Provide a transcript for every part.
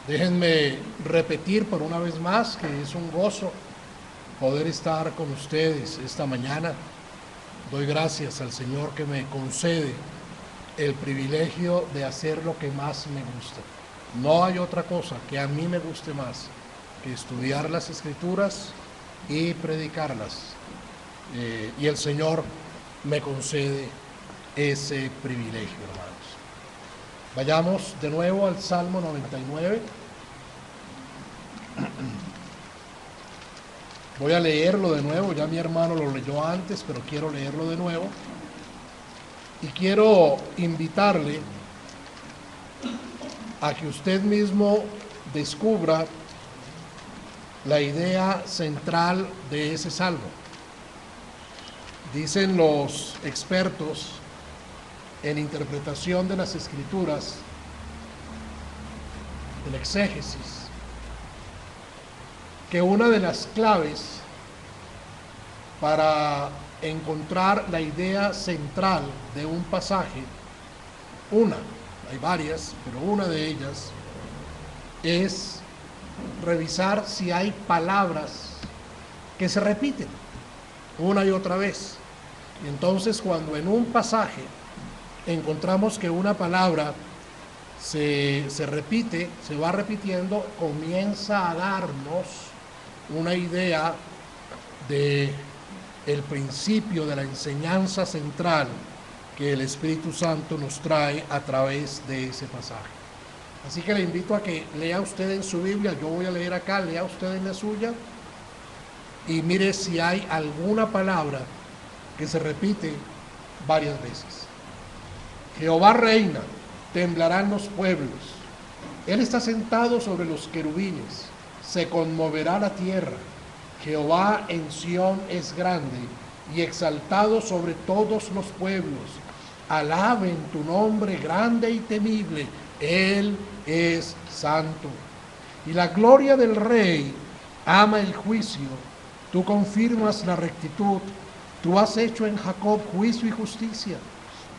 Déjenme repetir por una vez más que es un gozo poder estar con ustedes esta mañana. Doy gracias al Señor que me concede el privilegio de hacer lo que más me gusta. No hay otra cosa que a mí me guste más que estudiar las Escrituras y predicarlas. Y el Señor me concede ese privilegio, hermanos. Vayamos de nuevo al Salmo 99. Voy a leerlo de nuevo, ya mi hermano lo leyó antes, pero quiero leerlo de nuevo. Y quiero invitarle a que usted mismo descubra la idea central de ese salmo. Dicen los expertos en interpretación de las Escrituras, el exégesis, que una de las claves para encontrar la idea central de un pasaje, hay varias, pero una de ellas es revisar si hay palabras que se repiten una y otra vez. Y entonces, cuando en un pasaje encontramos que una palabra se repite, se va repitiendo, comienza a darnos una idea de el principio de la enseñanza central que el Espíritu Santo nos trae a través de ese pasaje. Así que le invito a que lea usted en su Biblia, yo voy a leer acá, lea usted en la suya y mire si hay alguna palabra que se repite varias veces. Jehová reina, temblarán los pueblos. Él está sentado sobre los querubines, se conmoverá la tierra. Jehová en Sión es grande y exaltado sobre todos los pueblos. Alaben tu nombre grande y temible. Él es santo. Y la gloria del Rey ama el juicio. Tú confirmas la rectitud. Tú has hecho en Jacob juicio y justicia.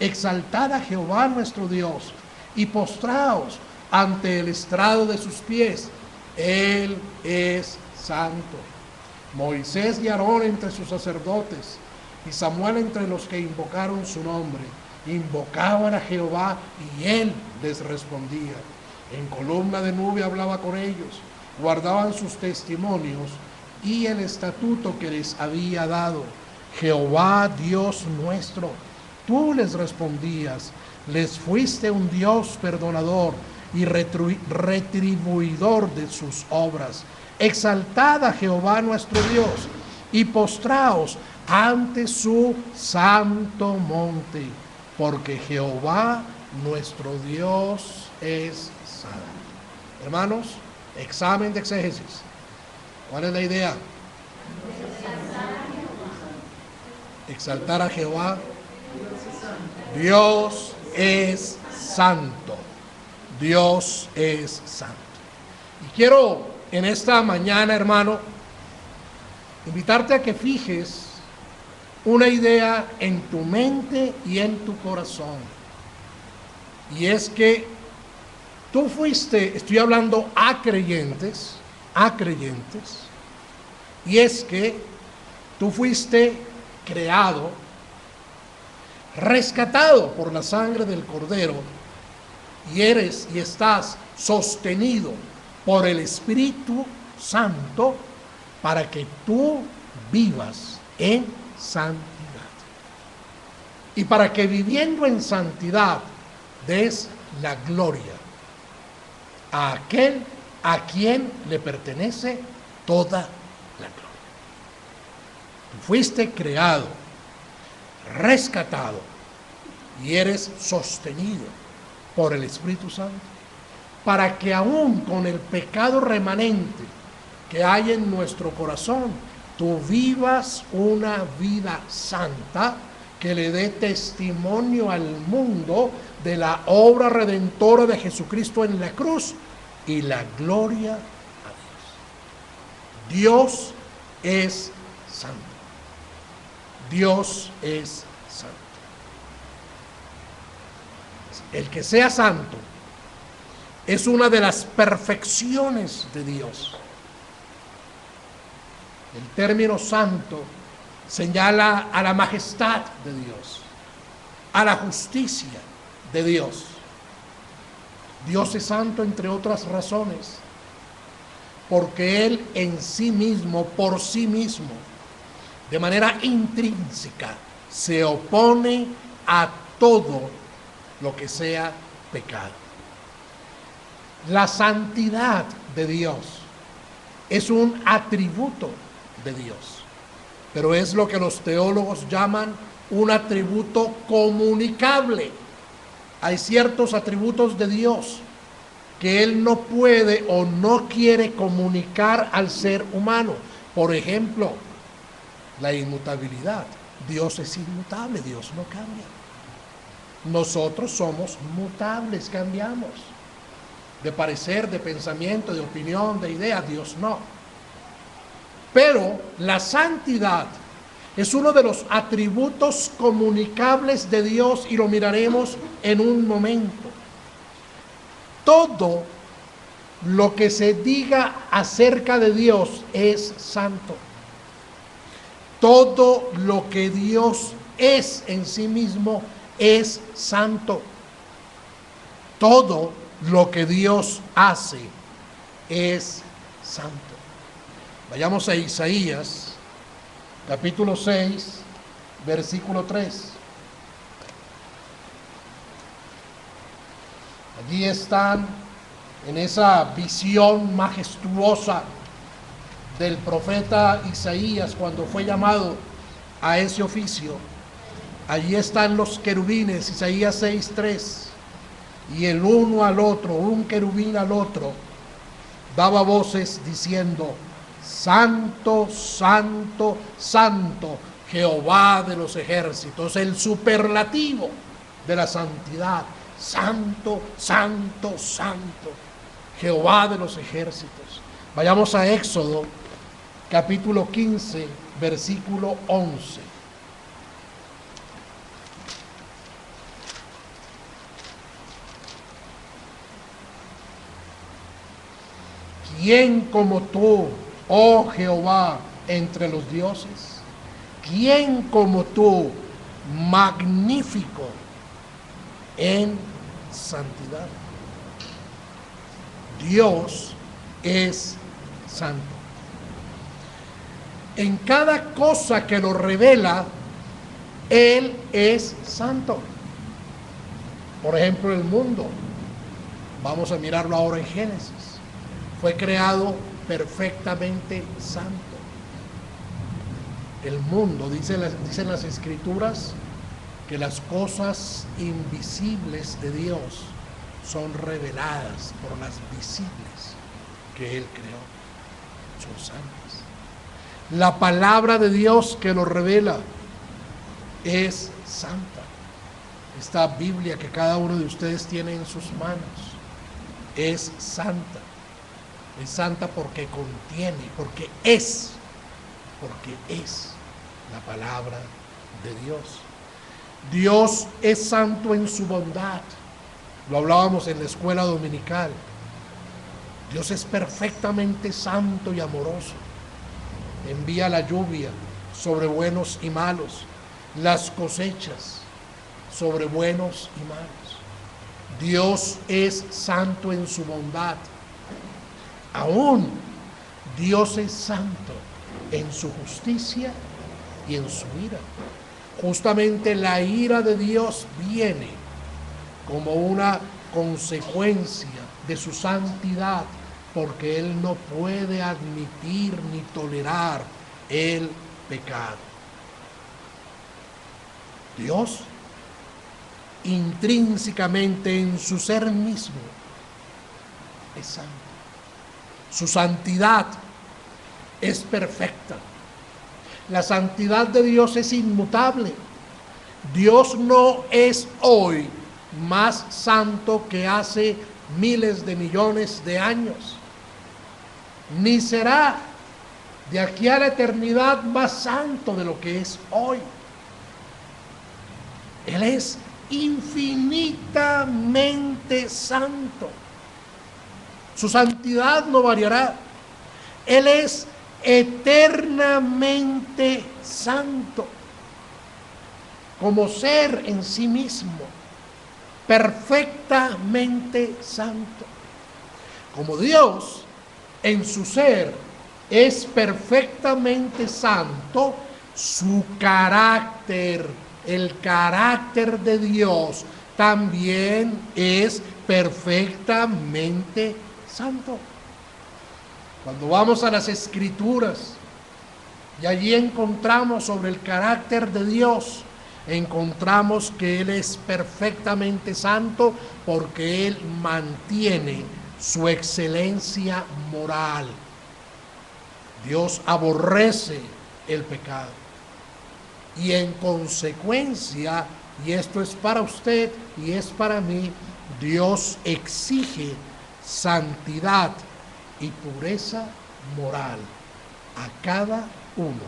Exaltad a Jehová nuestro Dios y postraos ante el estrado de sus pies. Él es santo. Moisés y Aarón entre sus sacerdotes y Samuel entre los que invocaron su nombre. Invocaban a Jehová y él les respondía. En columna de nube hablaba con ellos. Guardaban sus testimonios y el estatuto que les había dado. Jehová Dios nuestro, tú les respondías, les fuiste un Dios perdonador y retribuidor de sus obras. Exaltad a Jehová nuestro Dios y postraos ante su santo monte, porque Jehová nuestro Dios es santo. Hermanos, examen de exégesis. ¿Cuál es la idea? Exaltar a Jehová. Dios es santo. Dios es santo. Y quiero en esta mañana, hermano, invitarte a que fijes una idea en tu mente y en tu corazón. Y es que tú fuiste, estoy hablando a creyentes, y es que tú fuiste creado, rescatado por la sangre del Cordero, y eres y estás sostenido por el Espíritu Santo para que tú vivas en santidad. Y para que viviendo en santidad des la gloria a aquel a quien le pertenece toda la gloria. Tú fuiste creado, rescatado y eres sostenido por el Espíritu Santo para que aún con el pecado remanente que hay en nuestro corazón, tú vivas una vida santa que le dé testimonio al mundo de la obra redentora de Jesucristo en la cruz y la gloria a Dios. Dios es santo. Dios es santo. El que sea santo Es una de las perfecciones de Dios. El término santo señala a la majestad de Dios, a la justicia de Dios. Dios es santo, entre otras razones, porque Él en sí mismo, por sí mismo, de manera intrínseca, se opone a todo lo que sea pecado. La santidad de Dios es un atributo de Dios, pero es lo que los teólogos llaman un atributo comunicable. Hay ciertos atributos de Dios que Él no puede o no quiere comunicar al ser humano. Por ejemplo, la inmutabilidad. Dios es inmutable, Dios no cambia. Nosotros somos mutables, cambiamos. De parecer, de pensamiento, de opinión, de idea, Dios no. Pero la santidad es uno de los atributos comunicables de Dios y lo miraremos en un momento. Todo lo que se diga acerca de Dios es santo. Todo lo que Dios es en sí mismo es santo. Todo lo que Dios hace es santo. Vayamos a Isaías, capítulo 6, versículo 3. Allí están, en esa visión majestuosa del profeta Isaías cuando fue llamado a ese oficio. Allí están los querubines, Isaías 6:3, y el uno al otro, un querubín al otro, daba voces diciendo: Santo, santo, santo, Jehová de los ejércitos. El superlativo de la santidad. Santo, santo, santo, Jehová de los ejércitos. Vayamos a Éxodo, capítulo 15, versículo 11. ¿Quién como tú, oh Jehová, entre los dioses? ¿Quién como tú, magnífico en santidad? Dios es santo. En cada cosa que lo revela, Él es santo. Por ejemplo, el mundo. Vamos a mirarlo ahora en Génesis. Fue creado perfectamente santo. El mundo, dicen las Escrituras, que las cosas invisibles de Dios son reveladas por las visibles que Él creó. Son santas. La palabra de Dios que lo revela es santa. Esta Biblia que cada uno de ustedes tiene en sus manos es santa. Es santa porque contiene, porque es la palabra de Dios. Dios es santo en su bondad. Lo hablábamos en la escuela dominical. Dios es perfectamente santo y amoroso. Envía la lluvia sobre buenos y malos, las cosechas sobre buenos y malos. Dios es santo en su bondad. Aún Dios es santo en su justicia y en su ira. Justamente la ira de Dios viene como una consecuencia de su santidad, porque Él no puede admitir ni tolerar el pecado. Dios, intrínsecamente en su ser mismo, es santo. Su santidad es perfecta. La santidad de Dios es inmutable. Dios no es hoy más santo que hace miles de millones de años, ni será de aquí a la eternidad más santo de lo que es hoy. Él es infinitamente santo. Su santidad no variará. Él es eternamente santo, como ser en sí mismo, perfectamente santo. Como Dios en su ser es perfectamente santo, su carácter, el carácter de Dios, también es perfectamente santo. Cuando vamos a las Escrituras y allí encontramos sobre el carácter de Dios, encontramos que Él es perfectamente santo porque Él mantiene su excelencia moral. Dios aborrece el pecado y en consecuencia, y esto es para usted y es para mí, Dios exige santidad y pureza moral a cada uno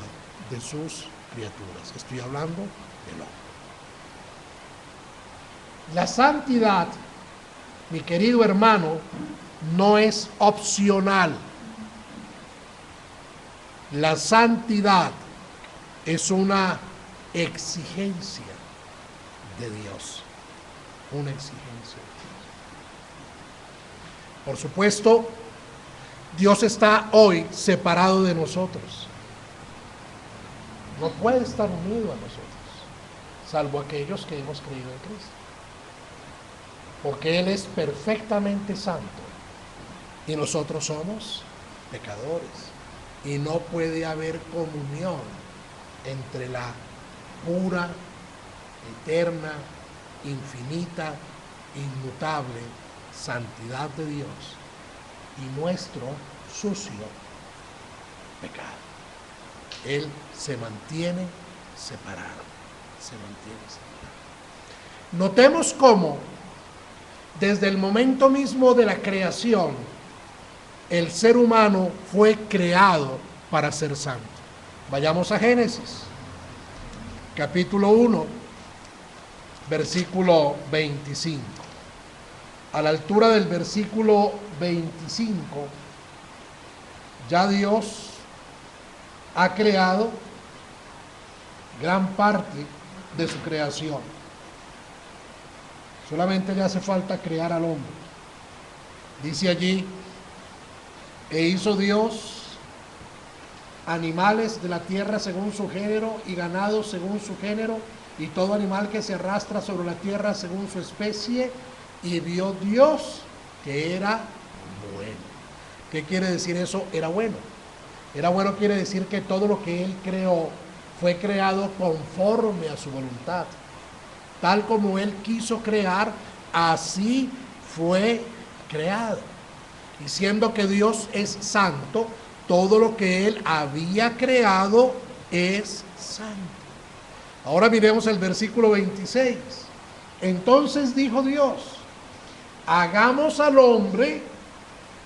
de sus criaturas. Estoy hablando del hombre. La santidad, mi querido hermano, no es opcional. La santidad es una exigencia de Dios. Una exigencia de Dios. Por supuesto, Dios está hoy separado de nosotros. No puede estar unido a nosotros, salvo aquellos que hemos creído en Cristo. Porque Él es perfectamente santo y nosotros somos pecadores. Y no puede haber comunión entre la pura, eterna, infinita, inmutable santidad de Dios y nuestro sucio pecado. Él se mantiene separado, se mantiene separado. Notemos cómo desde el momento mismo de la creación el ser humano fue creado para ser santo. Vayamos a Génesis, capítulo 1, versículo 25. A la altura del versículo 25, ya Dios ha creado gran parte de su creación. Solamente le hace falta crear al hombre. Dice allí: e hizo Dios animales de la tierra según su género, y ganado según su género, y todo animal que se arrastra sobre la tierra según su especie, y vio Dios que era bueno. ¿Qué quiere decir eso? Era bueno. Era bueno quiere decir que todo lo que Él creó fue creado conforme a su voluntad. Tal como Él quiso crear, así fue creado. Y siendo que Dios es santo, todo lo que Él había creado es santo. Ahora miremos el versículo 26. Entonces dijo Dios: hagamos al hombre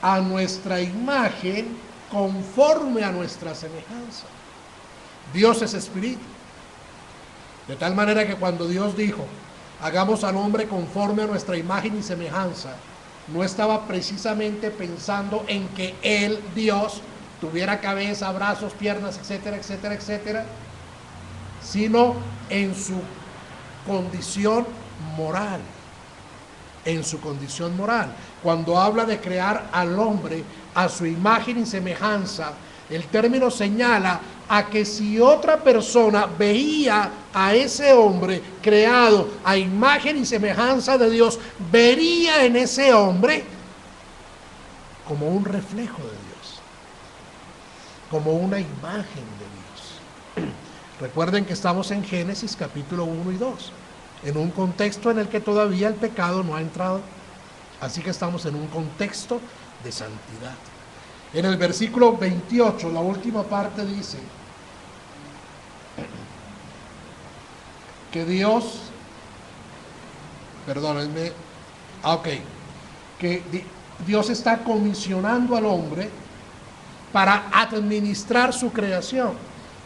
a nuestra imagen, conforme a nuestra semejanza. Dios es espíritu. De tal manera que cuando Dios dijo: hagamos al hombre conforme a nuestra imagen y semejanza, no estaba precisamente pensando en que Él, Dios, tuviera cabeza, brazos, piernas, etcétera, etcétera, etcétera, sino en su condición moral. En su condición moral. Cuando habla de crear al hombre a su imagen y semejanza, el término señala a que si otra persona veía a ese hombre creado a imagen y semejanza de Dios, vería en ese hombre como un reflejo de Dios, como una imagen de Dios. Recuerden que estamos en Génesis capítulo 1 y 2, en un contexto en el que todavía el pecado no ha entrado, así que estamos en un contexto de santidad. En el versículo 28, la última parte dice que Dios, perdónenme, que Dios está comisionando al hombre para administrar su creación.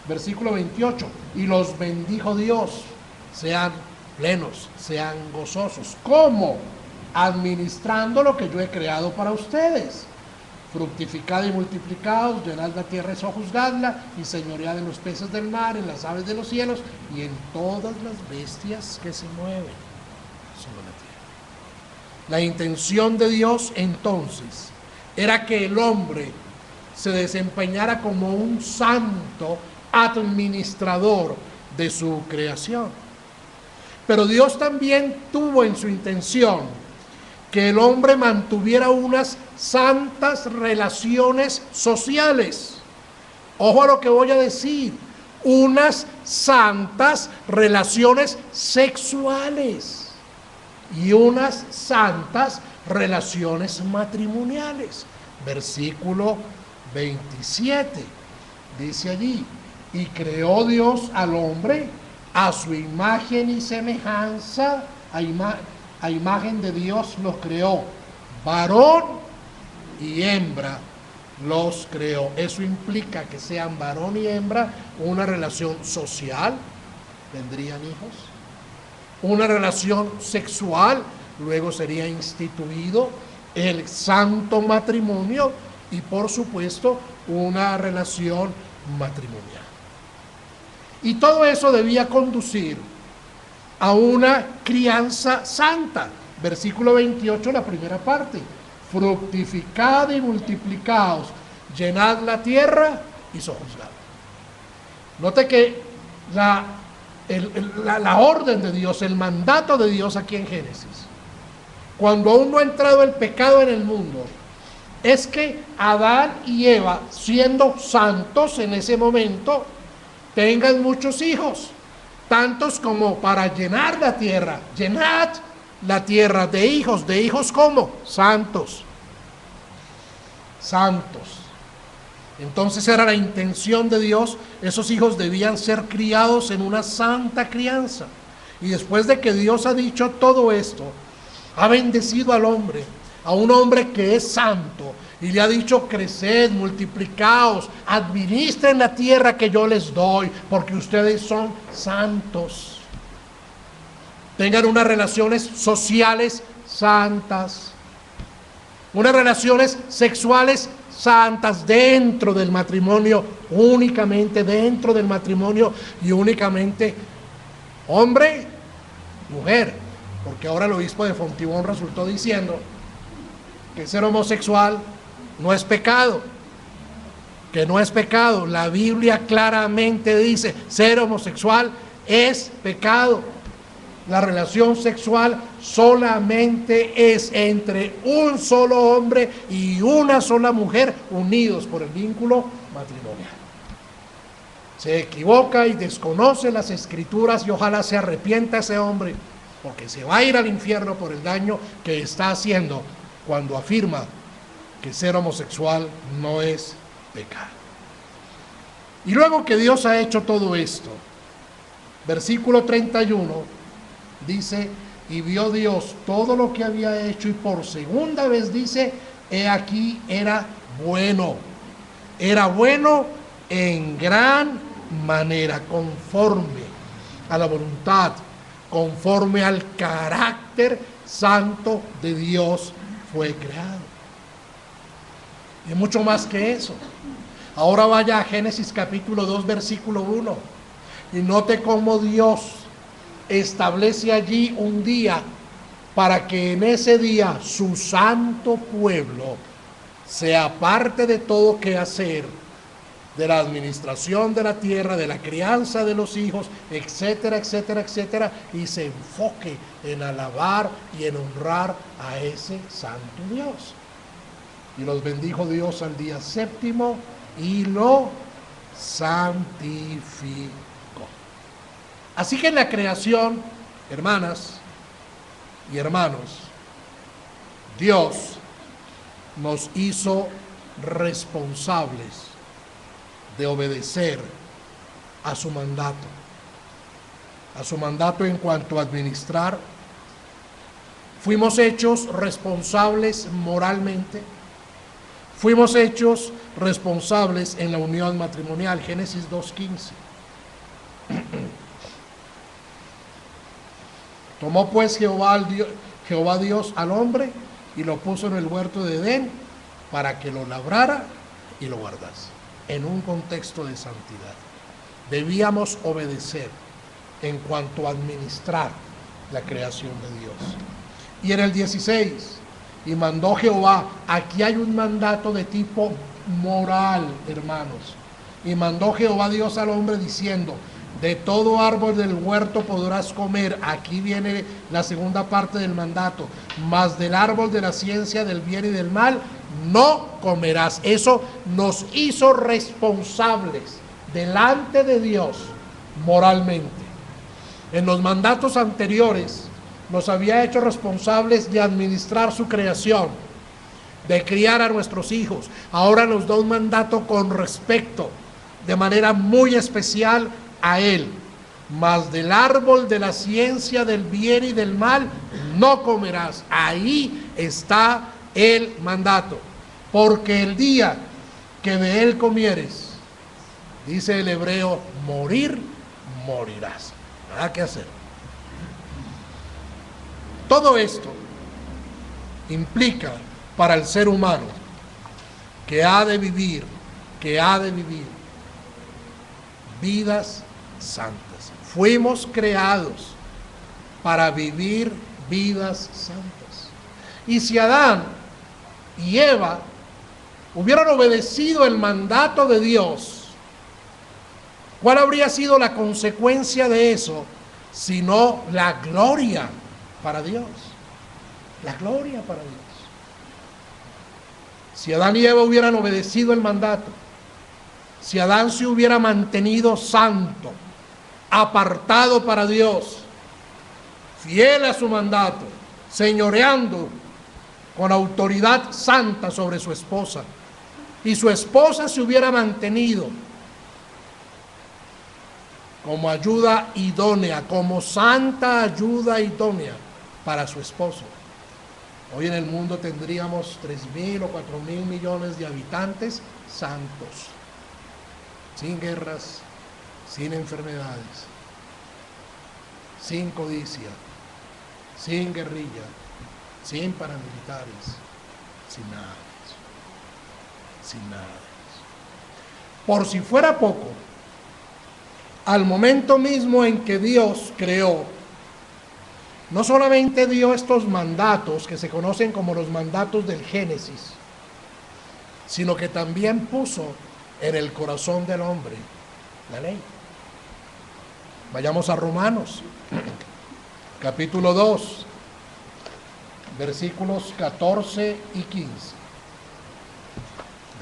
Versículo 28, y los bendijo Dios: sean plenos, sean gozosos. ¿Cómo? administrando lo que yo he creado para ustedes. Fructificad y multiplicaos, llenad la tierra y sojuzgadla, y señoread en los peces del mar, en las aves de los cielos, y en todas las bestias que se mueven sobre la tierra. La intención de Dios entonces era que el hombre se desempeñara como un santo administrador de su creación. Pero Dios también tuvo en su intención que el hombre mantuviera unas santas relaciones sociales. Ojo a lo que voy a decir, unas santas relaciones sexuales y unas santas relaciones matrimoniales. Versículo 27, dice allí, y creó Dios al hombre a su imagen y semejanza, a imagen de Dios los creó, varón y hembra los creó. Eso implica que sean varón y hembra, una relación social, tendrían hijos, una relación sexual, luego sería instituido el santo matrimonio y por supuesto una relación matrimonial. Y todo eso debía conducir a una crianza santa. Versículo 28, la primera parte. Fructificad y multiplicaos, llenad la tierra y sojuzgadla. Note que la orden de Dios, el mandato de Dios aquí en Génesis, cuando aún no ha entrado el pecado en el mundo, es que Adán y Eva, siendo santos en ese momento, tengan muchos hijos, tantos como para llenar la tierra. Llenad la tierra de hijos ¿cómo? Santos. Entonces era la intención de Dios, esos hijos debían ser criados en una santa crianza. Y después de que Dios ha dicho todo esto, ha bendecido al hombre, a un hombre que es santo, y le ha dicho: creced, multiplicaos, administren la tierra que yo les doy, porque ustedes son santos. Tengan unas relaciones sociales santas, unas relaciones sexuales santas dentro del matrimonio, únicamente dentro del matrimonio y únicamente hombre, mujer, porque ahora el obispo de Fontibón resultó diciendo que ser homosexual no es pecado, que no es pecado. La Biblia claramente dice: ser homosexual es pecado. La relación sexual solamente es entre un solo hombre y una sola mujer unidos por el vínculo matrimonial. Se equivoca y desconoce las escrituras y ojalá se arrepienta ese hombre, porque se va a ir al infierno por el daño que está haciendo cuando afirma que ser homosexual no es pecado. Y luego que Dios ha hecho todo esto, versículo 31 dice: y vio Dios todo lo que había hecho, y por segunda vez dice: he aquí, era bueno en gran manera, conforme a la voluntad, conforme al carácter santo de Dios fue creado. Y mucho más que eso. Ahora vaya a Génesis capítulo 2 versículo 1 y note cómo Dios establece allí un día para que en ese día su santo pueblo se aparte de todo quehacer, de la administración de la tierra, de la crianza de los hijos, etcétera, etcétera, etcétera, y se enfoque en alabar y en honrar a ese santo Dios. Y los bendijo Dios al día séptimo y lo santificó. Así que en la creación, hermanas y hermanos, Dios nos hizo responsables de obedecer a su mandato en cuanto a administrar. Fuimos hechos responsables moralmente, fuimos hechos responsables en la unión matrimonial. Génesis 2:15. Tomó pues Jehová Dios al hombre y lo puso en el huerto de Edén para que lo labrara y lo guardase, en un contexto de santidad. Debíamos obedecer en cuanto a administrar la creación de Dios. Y en el 16, y mandó Jehová, aquí hay un mandato de tipo moral, hermanos. Y mandó Jehová Dios al hombre diciendo, de todo árbol del huerto podrás comer. Aquí viene la segunda parte del mandato. Mas del árbol de la ciencia del bien y del mal no comerás. Eso nos hizo responsables delante de Dios moralmente. En los mandatos anteriores nos había hecho responsables de administrar su creación, de criar a nuestros hijos. Ahora nos da un mandato con respecto, de manera muy especial, a Él. Mas del árbol de la ciencia del bien y del mal no comerás. Ahí está el mandato. Porque el día que de él comieres, dice el hebreo, morirás. Nada que hacer. Todo esto implica para el ser humano que ha de vivir vidas santas. Fuimos creados para vivir vidas santas. Y si Adán y Eva hubieran obedecido el mandato de Dios, ¿cuál habría sido la consecuencia de eso? Sino la gloria para Dios. La gloria para Dios. Si Adán y Eva hubieran obedecido el mandato, si Adán se hubiera mantenido santo, apartado para Dios, fiel a su mandato, señoreando con autoridad santa sobre su esposa, y su esposa se hubiera mantenido como ayuda idónea, como santa ayuda idónea para su esposo, hoy en el mundo tendríamos 3.000 o 4.000 millones de habitantes santos, sin guerras, sin enfermedades, sin codicia, sin guerrilla, sin paramilitares, sin nada de eso. Sin nada de eso. Por si fuera poco, al momento mismo en que Dios creó, no solamente dio estos mandatos que se conocen como los mandatos del Génesis, sino que también puso en el corazón del hombre la ley. Vayamos a Romanos, capítulo 2, versículos 14 y 15.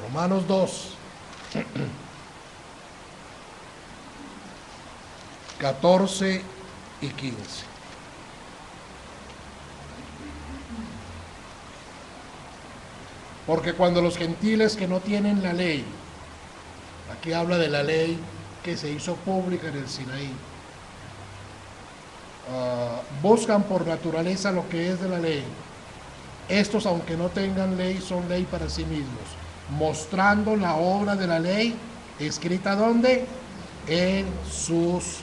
Romanos 2, 14 y 15. Porque cuando los gentiles que no tienen la ley, aquí habla de la ley que se hizo pública en el Sinaí, buscan por naturaleza lo que es de la ley, estos, aunque no tengan ley, son ley para sí mismos, mostrando la obra de la ley escrita ¿dónde? En sus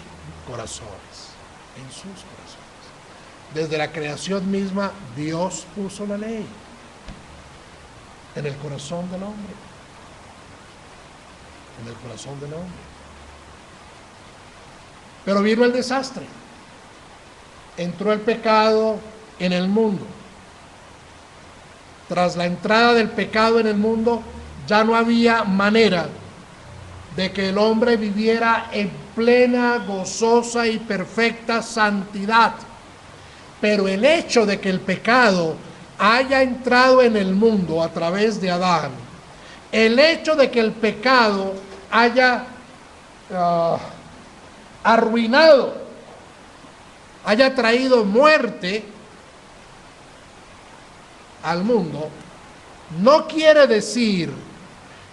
corazones. En sus corazones. Desde la creación misma, Dios puso la ley en el corazón del hombre. En el corazón del hombre. Pero vino el desastre. Entró el pecado en el mundo. Tras la entrada del pecado en el mundo, ya no había manera de que el hombre viviera en plena, gozosa y perfecta santidad. Pero el hecho de que el pecado haya entrado en el mundo a través de Adán, el hecho de que el pecado haya arruinado, haya traído muerte al mundo, no quiere decir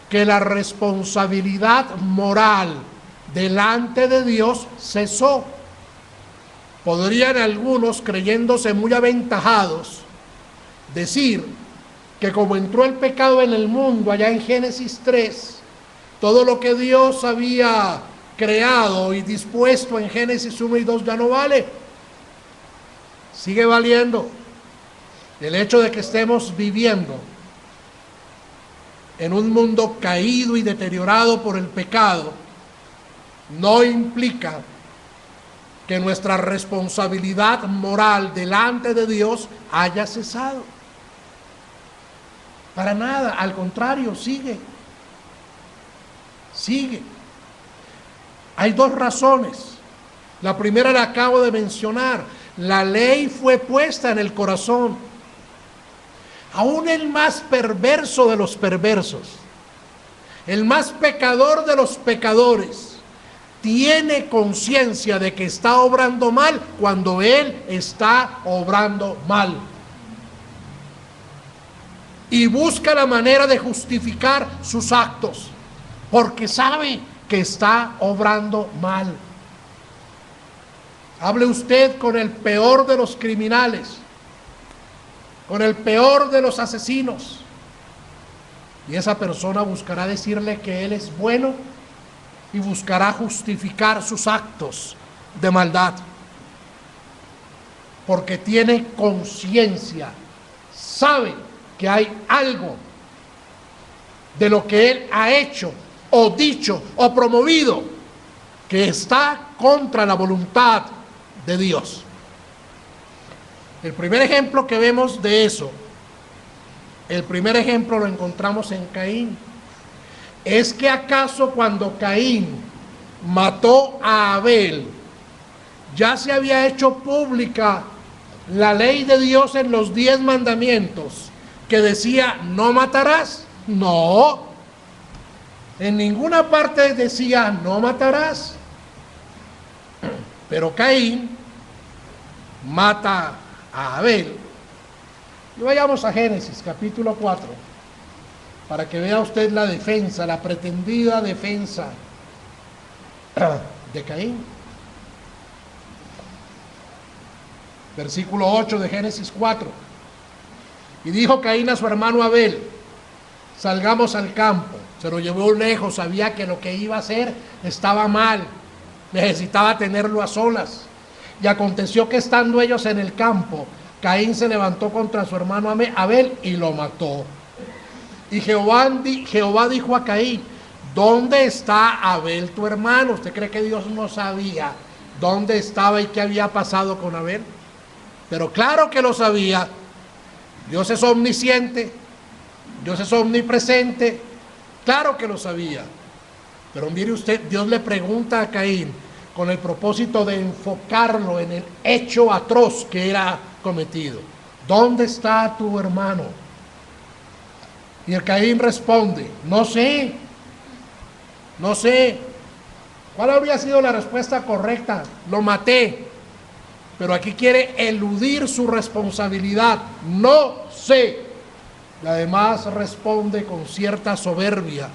que la responsabilidad moral delante de Dios cesó. Podrían algunos, creyéndose muy aventajados, decir que como entró el pecado en el mundo allá en Génesis 3, todo lo que Dios había creado y dispuesto en Génesis 1 y 2 ya no vale. Sigue valiendo. El hecho de que estemos viviendo en un mundo caído y deteriorado por el pecado no implica que nuestra responsabilidad moral delante de Dios haya cesado. Para nada, al contrario, sigue. Hay dos razones. La primera la acabo de mencionar. La ley fue puesta en el corazón. Aún el más perverso de los perversos, el más pecador de los pecadores, tiene conciencia de que está obrando mal cuando él está obrando mal. Y busca la manera de justificar sus actos, porque sabe que está obrando mal. Hable usted con el peor de los criminales, con el peor de los asesinos, y esa persona buscará decirle que él es bueno y buscará justificar sus actos de maldad, porque tiene conciencia, sabe que hay algo de lo que él ha hecho o dicho o promovido que está contra la voluntad de Dios. El primer ejemplo que vemos de eso, el primer ejemplo lo encontramos en Caín. ¿Es que acaso cuando Caín mató a Abel, ya se había hecho pública la ley de Dios en los 10 mandamientos que decía no matarás? No, en ninguna parte decía no matarás. Pero Caín mata a Abel. Y vayamos a Génesis capítulo 4 para que vea usted la defensa, la pretendida defensa de Caín. Versículo 8 de Génesis 4. Y dijo Caín a su hermano Abel: salgamos al campo. Se lo llevó lejos, sabía que lo que iba a hacer estaba mal, necesitaba tenerlo a solas. Y aconteció que estando ellos en el campo, Caín se levantó contra su hermano Abel y lo mató. Y Jehová dijo a Caín: ¿dónde está Abel tu hermano? ¿Usted cree que Dios no sabía dónde estaba y qué había pasado con Abel? Pero claro que lo sabía. Dios es omnisciente, Dios es omnipresente, claro que lo sabía. Pero mire usted, Dios le pregunta a Caín con el propósito de enfocarlo en el hecho atroz que era cometido: ¿dónde está tu hermano? Y el Caín responde: no sé. ¿Cuál habría sido la respuesta correcta? Lo maté. Pero aquí quiere eludir su responsabilidad. No sé. Y además responde con cierta soberbia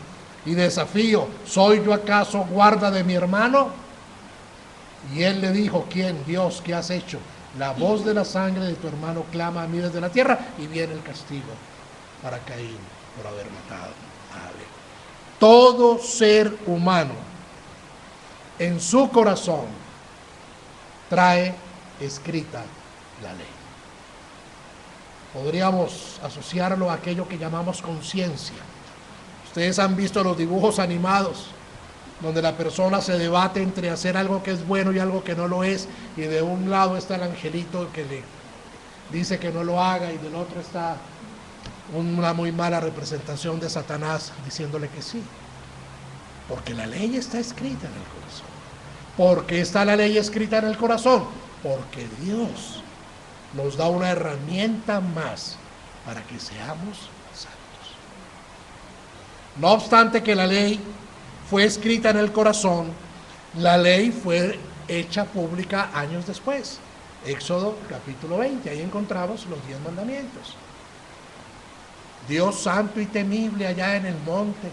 y desafío: ¿soy yo acaso guarda de mi hermano? Y él le dijo: ¿quién? Dios. ¿Qué has hecho? La voz de la sangre de tu hermano clama a mí desde la tierra, y viene el castigo para Caín por haber matado a Abel. Todo ser humano en su corazón trae escrita la ley. Podríamos asociarlo a aquello que llamamos conciencia. Ustedes han visto los dibujos animados donde la persona se debate entre hacer algo que es bueno y algo que no lo es, y de un lado está el angelito que le dice que no lo haga, y del otro está una muy mala representación de Satanás diciéndole que sí. Porque la ley está escrita en el corazón. ¿Por qué está la ley escrita en el corazón? Porque Dios nos da una herramienta más para que seamos santos. No obstante que la ley fue escrita en el corazón, la ley fue hecha pública años después. Éxodo capítulo 20, ahí encontramos los 10 mandamientos. Dios santo y temible allá en el monte,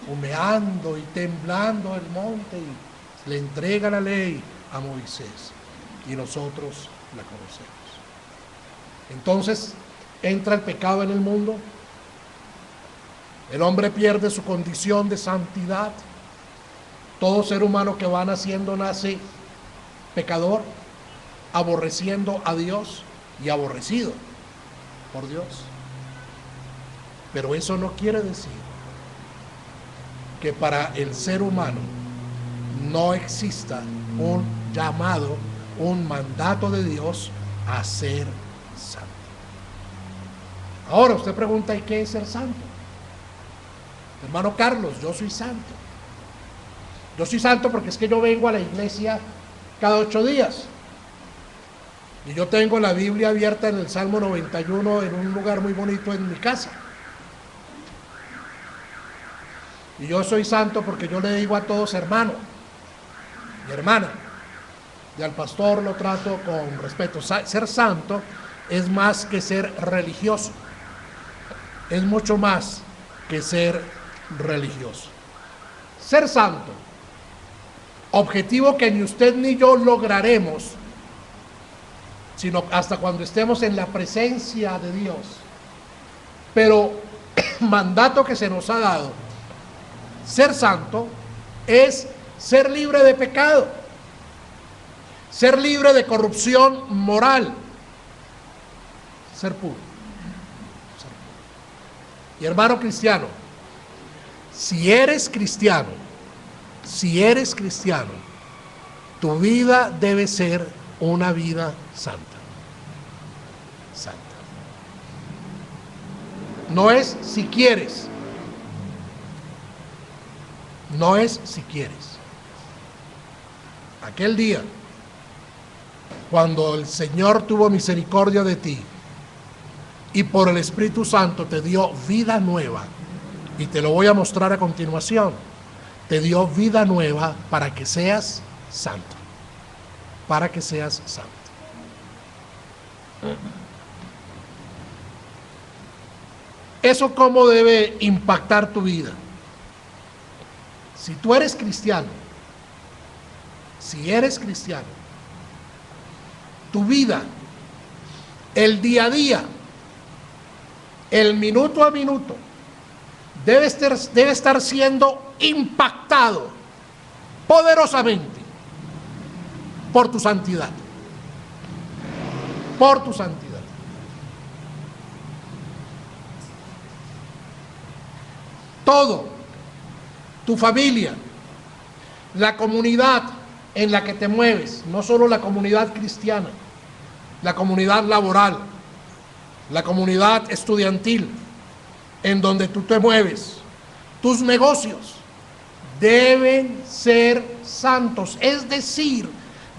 humeando y temblando el monte, y le entrega la ley a Moisés, y nosotros la conocemos. Entonces entra el pecado en el mundo, el hombre pierde su condición de santidad. Todo ser humano que va naciendo nace pecador, aborreciendo a Dios y aborrecido. por Dios. Pero eso no quiere decir que para el ser humano no exista un llamado, un mandato de Dios a ser santo. Ahora usted pregunta, ¿y qué es ser santo? Hermano Carlos, yo soy santo. Yo soy santo porque es que yo vengo a la iglesia cada 8 días. Y yo tengo la Biblia abierta en el Salmo 91 en un lugar muy bonito en mi casa. Y yo soy santo porque yo le digo a todos hermano y hermana. Y al pastor lo trato con respeto. Ser santo es más que ser religioso. Es mucho más que ser religioso. Ser santo, objetivo que ni usted ni yo lograremos, sino hasta cuando estemos en la presencia de Dios. Pero mandato que se nos ha dado, ser santo, es ser libre de pecado, ser libre de corrupción moral, ser puro. Y hermano cristiano, si eres cristiano, tu vida debe ser una vida santa. Santa. No es si quieres. No es si quieres. Aquel día, cuando el Señor tuvo misericordia de ti y por el Espíritu Santo te dio vida nueva, y te lo voy a mostrar a continuación, te dio vida nueva para que seas santo. Para que seas santo. ¿Eso cómo debe impactar tu vida? Si tú eres cristiano, tu vida, el día a día, el minuto a minuto, debe estar siendo impactado poderosamente por tu santidad. Por tu santidad. Todo, tu familia, la comunidad en la que te mueves, no solo la comunidad cristiana, la comunidad laboral, la comunidad estudiantil, en donde tú te mueves, tus negocios deben ser santos, es decir,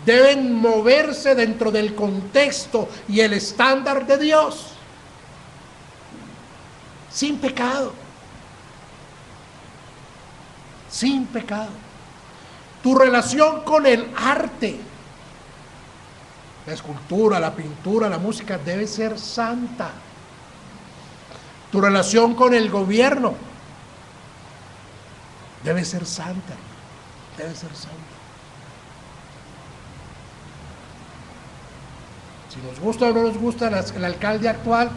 deben moverse dentro del contexto y el estándar de Dios, sin pecado, sin pecado. Tu relación con el arte, la escultura, la pintura, la música, debe ser santa. Tu relación con el gobierno debe ser santa, debe ser santa. Si nos gusta o no nos gusta el alcalde actual,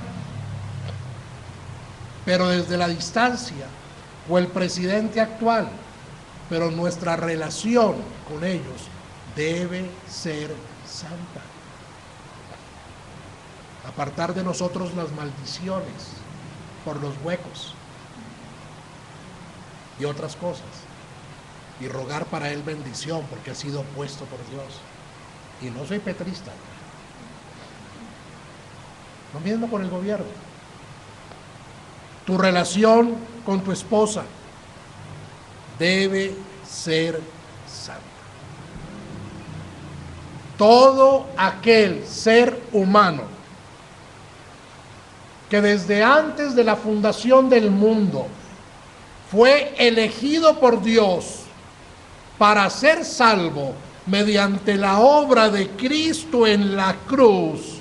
pero desde la distancia, o el presidente actual, pero nuestra relación con ellos debe ser santa. Apartar de nosotros las maldiciones por los huecos y otras cosas, y rogar para él bendición porque ha sido puesto por Dios. Y no soy petrista. Lo mismo con el gobierno. Tu relación con tu esposa debe ser santa. Todo aquel ser humano que desde antes de la fundación del mundo fue elegido por Dios para ser salvo mediante la obra de Cristo en la cruz,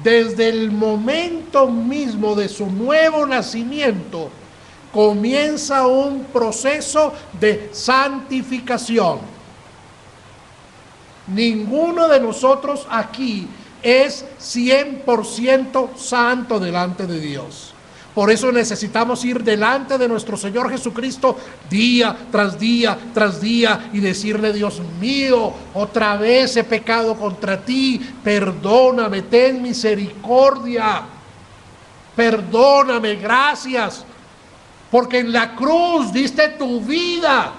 desde el momento mismo de su nuevo nacimiento, comienza un proceso de santificación. Ninguno de nosotros aquí es 100% santo delante de Dios. Por eso necesitamos ir delante de nuestro Señor Jesucristo día tras día tras día y decirle: Dios mío, otra vez he pecado contra ti, perdóname, ten misericordia. Perdóname, gracias, porque en la cruz diste tu vida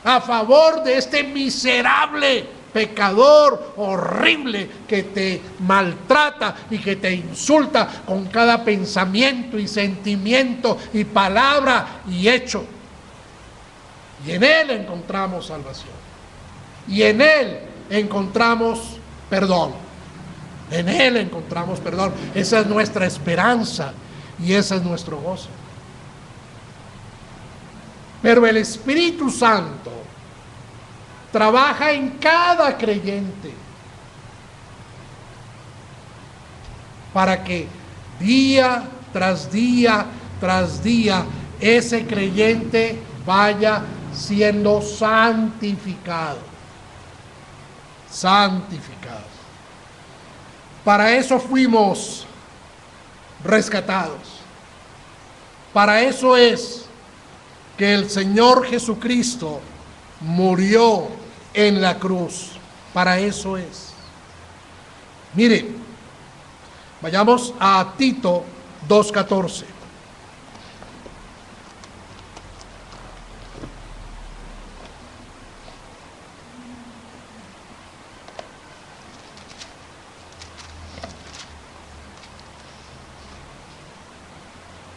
a favor de este miserable pecador horrible que te maltrata y que te insulta con cada pensamiento y sentimiento y palabra y hecho. Y en Él encontramos salvación. Y en Él encontramos perdón. En Él encontramos perdón. Esa es nuestra esperanza y ese es nuestro gozo. Pero el Espíritu Santo trabaja en cada creyente para que día tras día tras día ese creyente vaya siendo santificado. Santificado. Para eso fuimos rescatados. Para eso es que el Señor Jesucristo murió en la cruz. Para eso es. Mire, vayamos a Tito 2:14.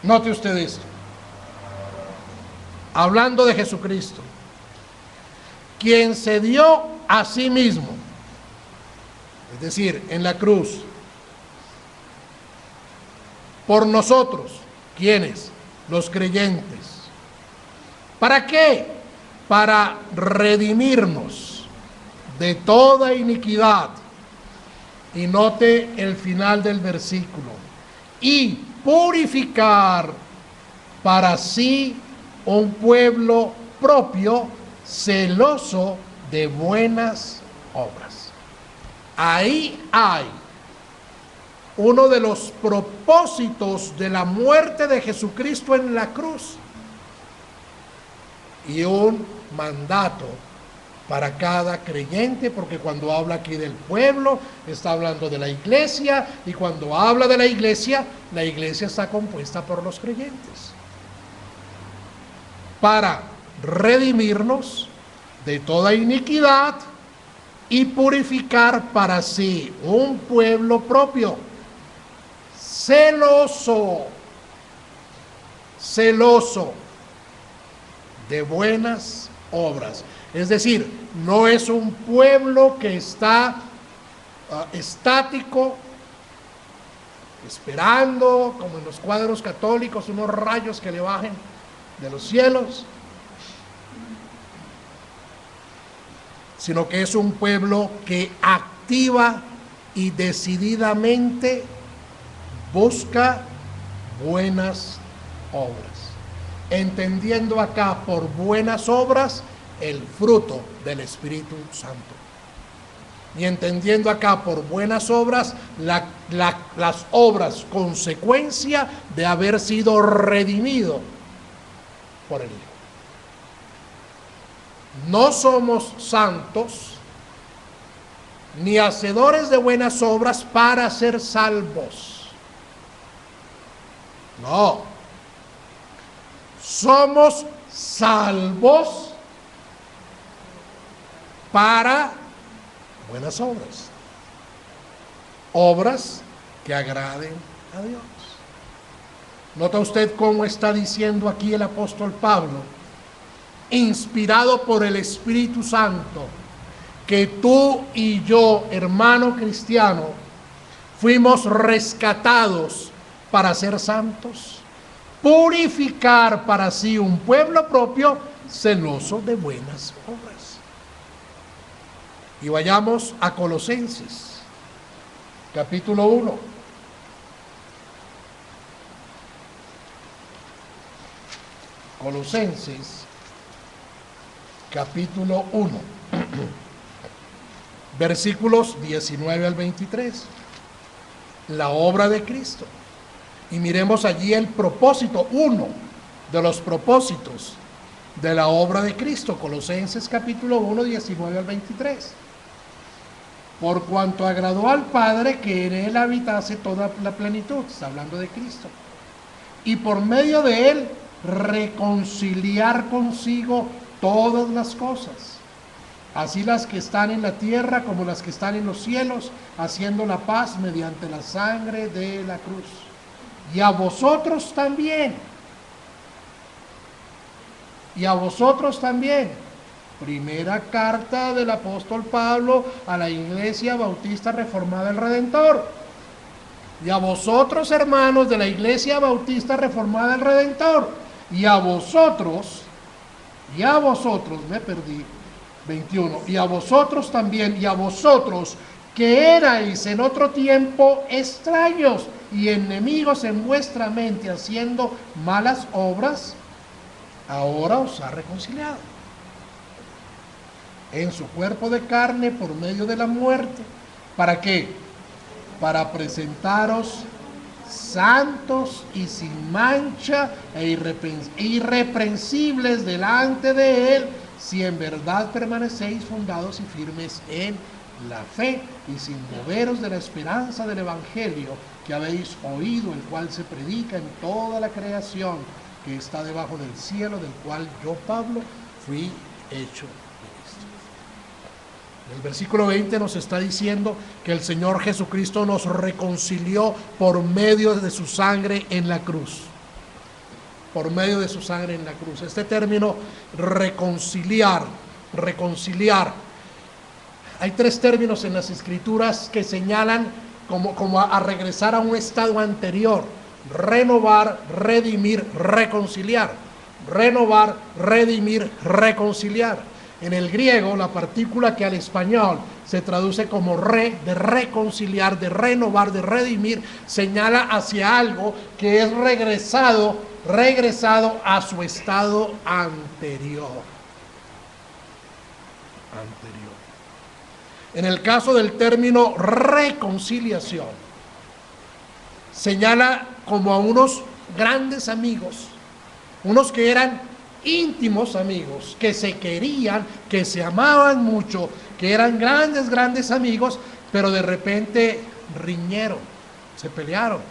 Note usted esto. Hablando de Jesucristo, quien se dio a sí mismo, es decir, en la cruz, por nosotros, ¿quiénes? Los creyentes. ¿Para qué? Para redimirnos de toda iniquidad. Y note el final del versículo. Y purificar para sí un pueblo propio, celoso de buenas obras. Ahí hay uno de los propósitos de la muerte de Jesucristo en la cruz y un mandato para cada creyente, porque cuando habla aquí del pueblo, está hablando de la iglesia, y cuando habla de la iglesia está compuesta por los creyentes. Para redimirnos de toda iniquidad y purificar para sí un pueblo propio, celoso de buenas obras. Es decir, no es un pueblo que está estático, esperando, como en los cuadros católicos, unos rayos que le bajen de los cielos, sino que es un pueblo que activa y decididamente busca buenas obras, entendiendo acá por buenas obras el fruto del Espíritu Santo, y entendiendo acá por buenas obras las obras consecuencia de haber sido redimido por el Hijo. No somos santos ni hacedores de buenas obras para ser salvos. No. Somos salvos para buenas obras. Obras que agraden a Dios. ¿Nota usted cómo está diciendo aquí el apóstol Pablo, inspirado por el Espíritu Santo, que tú y yo, hermano cristiano, fuimos rescatados para ser santos, purificar para sí un pueblo propio, celoso de buenas obras? Y vayamos a Colosenses, capítulo 1. Colosenses, capítulo 1, versículos 19 al 23. La obra de Cristo. Y miremos allí el propósito, uno de los propósitos de la obra de Cristo. Colosenses, capítulo 1, 19 al 23. Por cuanto agradó al Padre que en él habitase toda la plenitud, está hablando de Cristo, y por medio de él reconciliar consigo todas las cosas, así las que están en la tierra como las que están en los cielos, haciendo la paz mediante la sangre de la cruz. Y a vosotros también, primera carta del apóstol Pablo a la Iglesia Bautista Reformada del Redentor. Y a vosotros, hermanos de la Iglesia Bautista Reformada del Redentor, y a vosotros, 21, y a vosotros también, y a vosotros que erais en otro tiempo extraños y enemigos en vuestra mente, haciendo malas obras, ahora os ha reconciliado en su cuerpo de carne por medio de la muerte. ¿Para qué? Para presentaros santos y sin mancha e irreprensibles delante de él, si en verdad permanecéis fundados y firmes en la fe, y sin moveros de la esperanza del evangelio que habéis oído, el cual se predica en toda la creación que está debajo del cielo, del cual yo, Pablo, fui hecho ministro. El versículo 20 nos está diciendo que el Señor Jesucristo nos reconcilió por medio de su sangre en la cruz. Por medio de su sangre en la cruz. Este término reconciliar. Hay tres términos en las Escrituras que señalan como a regresar a un estado anterior. Renovar, redimir, reconciliar. Renovar, redimir, reconciliar. En el griego, la partícula que al español se traduce como de reconciliar, de renovar, de redimir, señala hacia algo que es regresado a su estado anterior. En el caso del término reconciliación, señala como a unos grandes amigos, unos que eran íntimos amigos, que se querían, que se amaban mucho, que eran grandes amigos, pero de repente riñeron, se pelearon.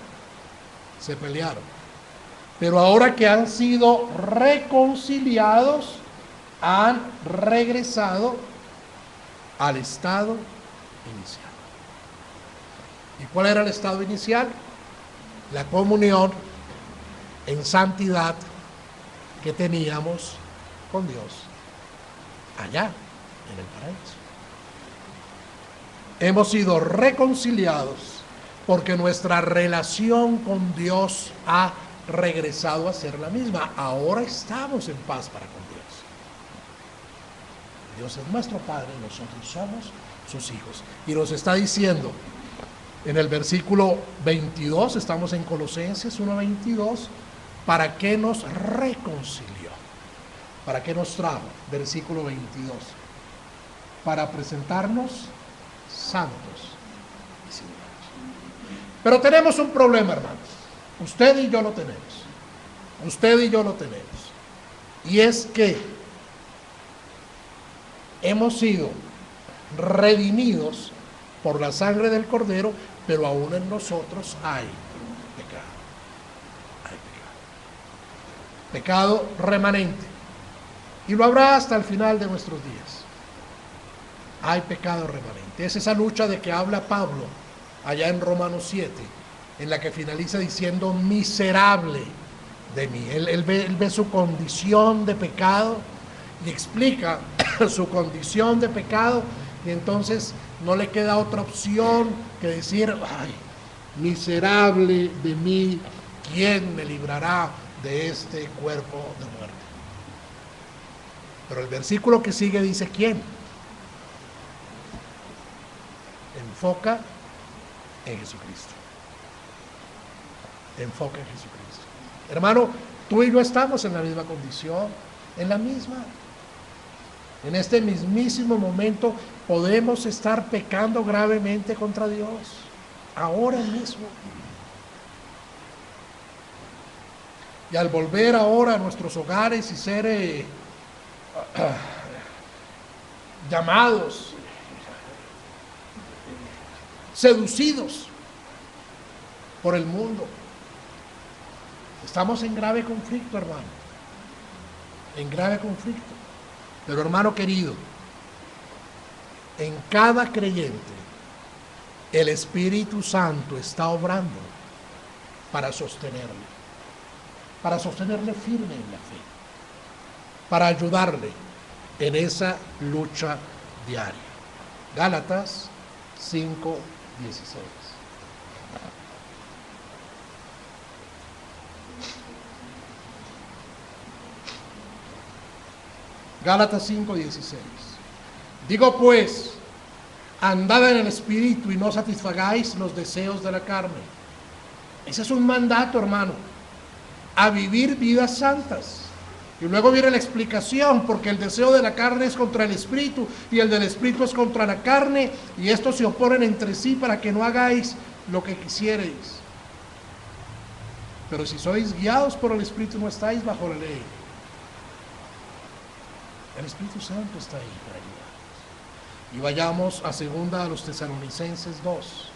Pero ahora que han sido reconciliados, han regresado al estado inicial. ¿Y cuál era el estado inicial? La comunión en santidad que teníamos con Dios allá en el paraíso. Hemos sido reconciliados porque nuestra relación con Dios ha regresado a ser la misma. Ahora estamos en paz para con Dios. Dios es nuestro Padre y nosotros somos sus hijos. Y nos está diciendo en el versículo 22, estamos en Colosenses 1:22, ¿para qué nos reconcilió? ¿Para qué nos trajo? Versículo 22. Para presentarnos santos y sin mancha. Pero tenemos un problema, hermanos. Usted y yo lo tenemos. Y es que hemos sido redimidos por la sangre del Cordero, pero aún en nosotros hay pecado remanente, y lo habrá hasta el final de nuestros días. Hay pecado remanente. Es esa lucha de que habla Pablo allá en Romanos 7, en la que finaliza diciendo miserable de mí. Él ve su condición de pecado y explica su condición de pecado, y entonces no le queda otra opción que decir, ay, miserable de mí, ¿quién me librará de este cuerpo de muerte? Pero el versículo que sigue dice, ¿quién? Enfoca en Jesucristo. Hermano, tú y yo estamos en la misma condición, en la misma. En este mismísimo momento podemos estar pecando gravemente contra Dios, ahora mismo. Y al volver ahora a nuestros hogares y ser llamados, seducidos por el mundo, Estamos en grave conflicto, hermano. En grave conflicto. Pero hermano querido, en cada creyente, el Espíritu Santo está obrando para sostenerle firme en la fe, para ayudarle en esa lucha diaria. Gálatas 5:16. Gálatas 5:16. Digo pues, andad en el Espíritu y no satisfagáis los deseos de la carne. Ese es un mandato, hermano, a vivir vidas santas. Y luego viene la explicación, porque el deseo de la carne es contra el Espíritu y el del Espíritu es contra la carne, y estos se oponen entre sí para que no hagáis lo que quisierais. Pero si sois guiados por el Espíritu, no estáis bajo la ley. El Espíritu Santo está ahí para ayudarnos. Y vayamos a 2 de los Tesalonicenses 2.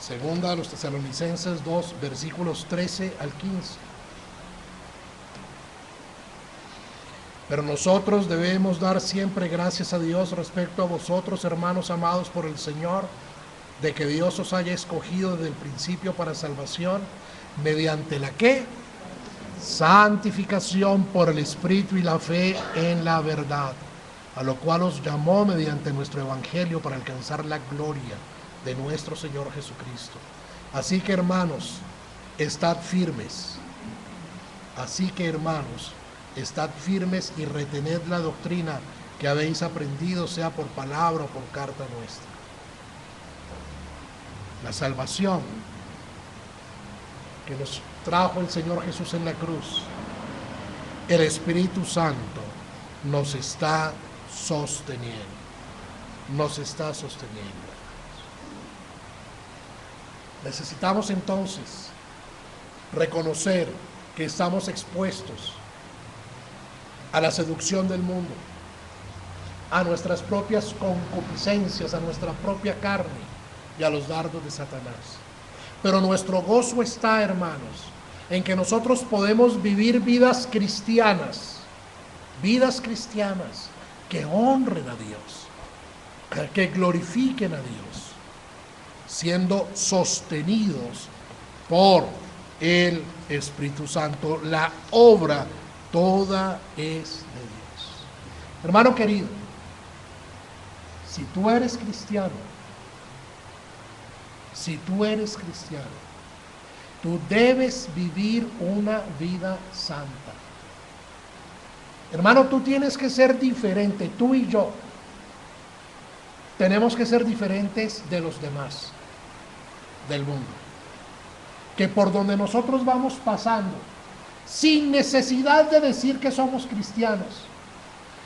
Segunda de los Tesalonicenses 2, versículos 13 al 15. Pero nosotros debemos dar siempre gracias a Dios respecto a vosotros, hermanos amados por el Señor, de que Dios os haya escogido desde el principio para salvación, mediante la ¿qué? Santificación por el Espíritu y la fe en la verdad, a lo cual os llamó mediante nuestro Evangelio para alcanzar la gloria de nuestro Señor Jesucristo. Así que hermanos, estad firmes. Así que hermanos, estad firmes y retened la doctrina que habéis aprendido, sea por palabra o por carta nuestra. La salvación que nos trajo el Señor Jesús en la cruz, el Espíritu Santo nos está sosteniendo. Nos está sosteniendo. Necesitamos entonces reconocer que estamos expuestos a la seducción del mundo, a nuestras propias concupiscencias, a nuestra propia carne y a los dardos de Satanás. Pero nuestro gozo está, hermanos, en que nosotros podemos vivir vidas cristianas que honren a Dios, que glorifiquen a Dios, siendo sostenidos por el Espíritu Santo. La obra toda es de Dios. Hermano querido, si tú eres cristiano, tú debes vivir una vida santa. Hermano, tú tienes que ser diferente. Tú y yo tenemos que ser diferentes de los demás del mundo, que por donde nosotros vamos pasando, sin necesidad de decir que somos cristianos,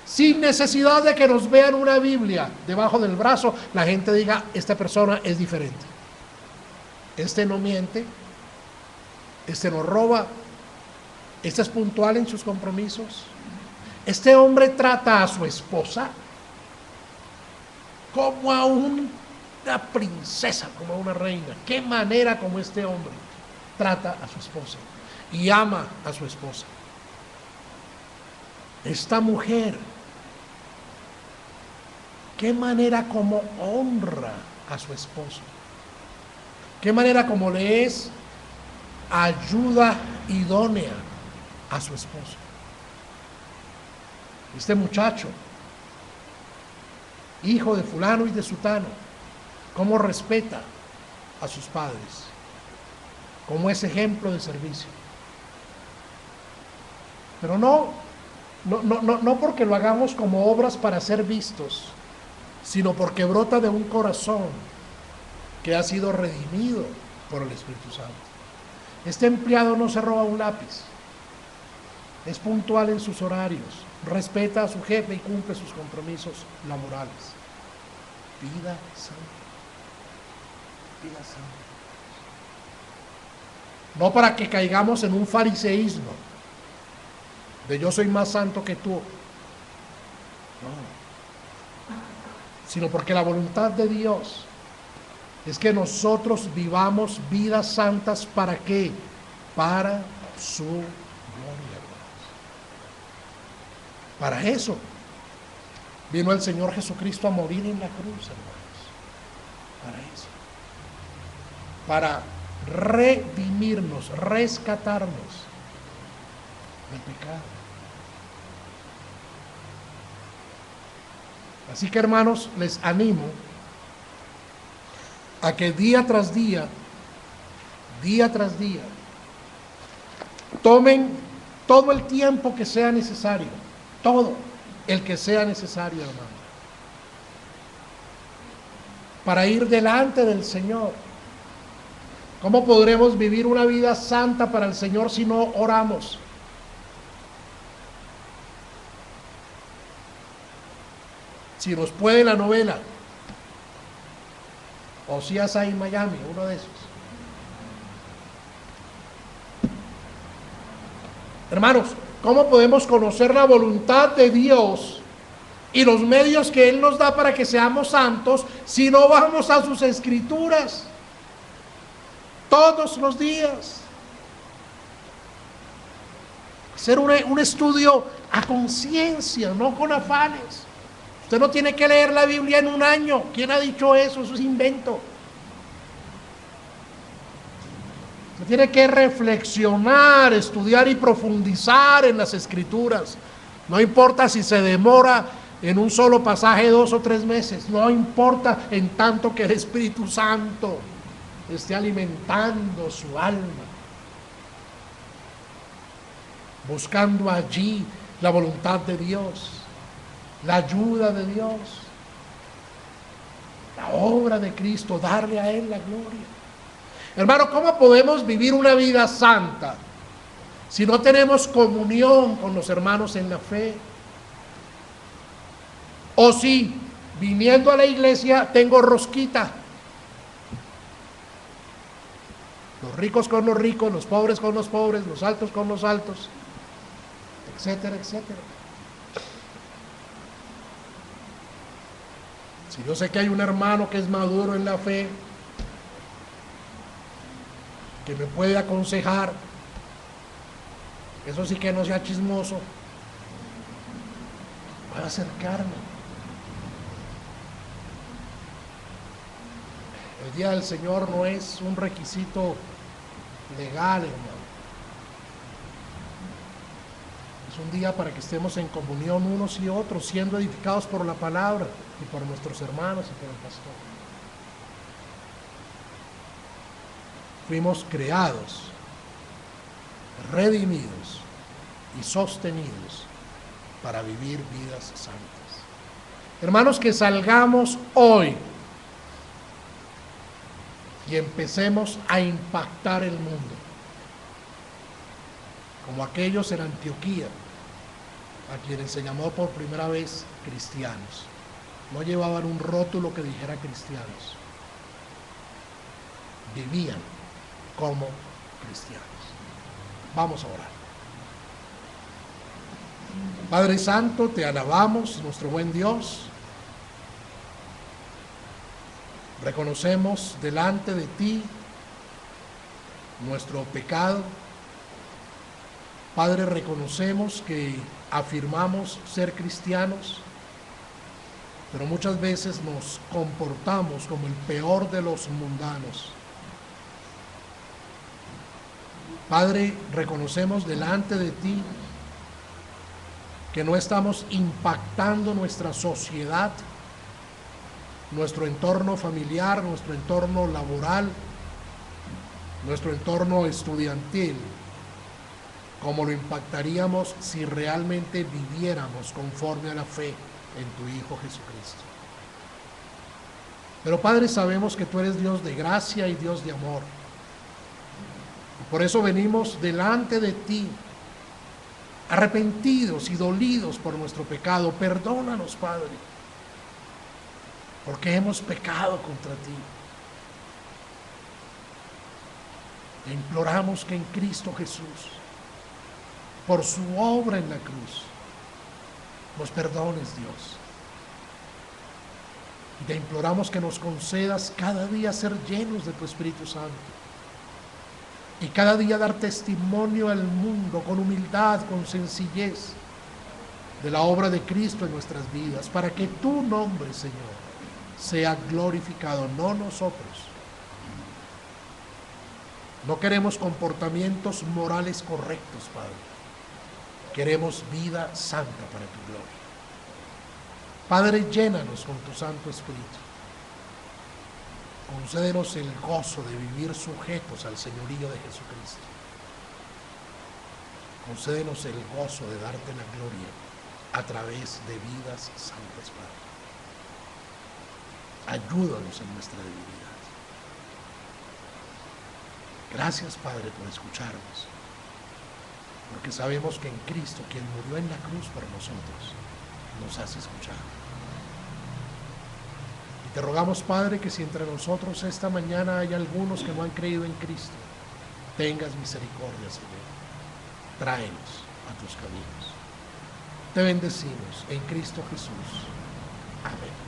sin necesidad de que nos vean una Biblia debajo del brazo, la gente diga, esta persona es diferente, este no miente, este no roba, este es puntual en sus compromisos, este hombre trata a su esposa como a una princesa, como a una reina. Qué manera como este hombre trata a su esposa y ama a su esposa. Esta mujer, qué manera como honra a su esposo, qué manera como le es ayuda idónea a su esposo. Este muchacho, hijo de fulano y de sutano, cómo respeta a sus padres, cómo es ejemplo de servicio. Pero no porque lo hagamos como obras para ser vistos, sino porque brota de un corazón que ha sido redimido por el Espíritu Santo. Este empleado no se roba un lápiz, es puntual en sus horarios, respeta a su jefe y cumple sus compromisos laborales. Vida santa. Vida santa. No para que caigamos en un fariseísmo de yo soy más santo que tú, No, sino porque la voluntad de Dios es que nosotros vivamos vidas santas. ¿Para qué? Para su gloria, hermanos. Para eso vino el Señor Jesucristo a morir en la cruz, hermanos. Para eso. Para redimirnos, rescatarnos del pecado. Así que, hermanos, les animo a que día tras día, tomen todo el tiempo que sea necesario, todo el que sea necesario, hermano, para ir delante del Señor. ¿Cómo podremos vivir una vida santa para el Señor si no oramos? Si nos puede la novela, o si es ahí en Miami, uno de esos. Hermanos, ¿cómo podemos conocer la voluntad de Dios y los medios que Él nos da para que seamos santos si no vamos a sus escrituras todos los días? Hacer un estudio a conciencia, no con afanes. Usted no tiene que leer la Biblia en un año. ¿Quién ha dicho eso? Eso es invento. Usted tiene que reflexionar, estudiar y profundizar en las Escrituras. No importa si se demora en un solo pasaje 2 o 3 meses. No importa, en tanto que el Espíritu Santo esté alimentando su alma, buscando allí la voluntad de Dios, la ayuda de Dios, la obra de Cristo, darle a Él la gloria. Hermano, ¿cómo podemos vivir una vida santa si no tenemos comunión con los hermanos en la fe? O si, viniendo a la iglesia, tengo rosquita. Los ricos con los ricos, los pobres con los pobres, los altos con los altos, etcétera, etcétera. Si yo sé que hay un hermano que es maduro en la fe, que me puede aconsejar, eso sí que no sea chismoso, voy a acercarme. El día del Señor no es un requisito legal, hermano. Es un día para que estemos en comunión unos y otros, siendo edificados por la palabra y por nuestros hermanos y por el pastor. Fuimos creados, redimidos y sostenidos para vivir vidas santas. Hermanos, que salgamos hoy y empecemos a impactar el mundo, como aquellos en Antioquía, a quienes se llamó por primera vez cristianos. No llevaban un rótulo que dijera cristianos, vivían como cristianos. Vamos a orar. Padre Santo, te alabamos, nuestro buen Dios. Reconocemos delante de ti nuestro pecado. Padre, reconocemos que afirmamos ser cristianos, pero muchas veces nos comportamos como el peor de los mundanos. Padre, reconocemos delante de ti que no estamos impactando nuestra sociedad, nuestro entorno familiar, nuestro entorno laboral, nuestro entorno estudiantil, como lo impactaríamos si realmente viviéramos conforme a la fe en tu Hijo Jesucristo. Pero Padre, sabemos que tú eres Dios de gracia y Dios de amor. Y por eso venimos delante de ti, arrepentidos y dolidos por nuestro pecado. Perdónanos, Padre, porque hemos pecado contra ti. Te imploramos que en Cristo Jesús, por su obra en la cruz, nos perdones, Dios. Y te imploramos que nos concedas cada día ser llenos de tu Espíritu Santo. Y cada día dar testimonio al mundo con humildad, con sencillez, de la obra de Cristo en nuestras vidas, para que tu nombre, Señor, sea glorificado, no nosotros. No queremos comportamientos morales correctos, Padre. Queremos vida santa para tu gloria. Padre, llénanos con tu Santo Espíritu. Concédenos el gozo de vivir sujetos al señorío de Jesucristo. Concédenos el gozo de darte la gloria a través de vidas santas, Padre. Ayúdanos en nuestra debilidad. Gracias, Padre, por escucharnos, porque sabemos que en Cristo, quien murió en la cruz por nosotros, nos has escuchado. Y te rogamos, Padre, que si entre nosotros esta mañana hay algunos que no han creído en Cristo, tengas misericordia, Señor. Tráenos a tus caminos. Te bendecimos en Cristo Jesús. Amén.